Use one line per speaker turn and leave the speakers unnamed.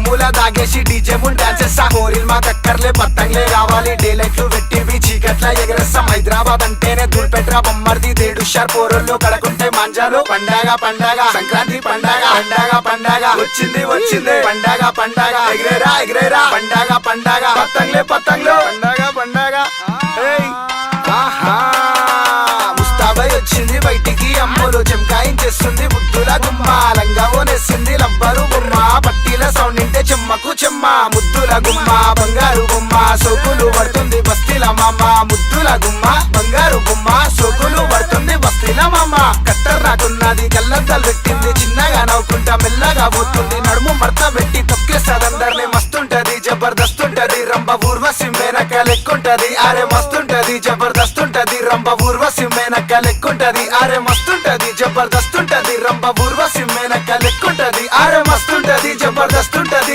మూల దాగేసి డీజే ముందు డాన్స్ చేస్తా కోరిల్ మా కక్కర్లే పతంగ్లే కావాలి డే లైట్లు పెట్టివి చీకట్ల ఎగరేస్తాం హైదరాబాద్ అంటేనే దూల్పెట్రా బొమ్మర్ది దేడు షార్ పోరల్లో కడకుంటే మంజాలు పండగ పండగ సంక్రాంతి పండగ పండగ పండగ వచ్చింది వచ్చింది పండగ పండగ ఎగిరేరా ఎగిరేరా పండగ పండగ పతంగ్లే పతంగ్లు పండగ పండగ ముస్తాబై వచ్చింది బయటికి అమ్మలు చెంకాయించేస్తుంది ముద్దుల గుమ్మ లంగా ఓనేస్తుంది లబ్బరు బొమ్మ పట్టీల సౌండ్ ఇంటే చెమ్మకు చెమ్మ ముద్దుల గుమ్మ బంగారు బొమ్మ సోకులు పడుతుంది బస్తీల మామ ముద్దుల గుమ్మ బంగారు బొమ్మ సోకులు పడుతుంది బస్తీల మామ కత్తర్ నాకున్నది కళ్ళద్దలు పెట్టింది చిన్నగా నవ్వుకుంటా మెల్లగా పోతుంది నడుము మడత పెట్టి తొక్కేస్తదందరినీ మస్తుంటది జబర్దస్త్ ఉంటది రంభ ఊర్వశి మేనక లెక్కుంటది అరే మస్తుంటది జబర్దస్త్ ఉంటది రంభ ఊర్వశి మేనక లెక్కుంటది అరే మస్తుంటది జబర్దస్త్ ఉంటది రంభ ఊర్వశి మేనక లెక్కుంటది అరే మస్తుంటది జబర్దస్త్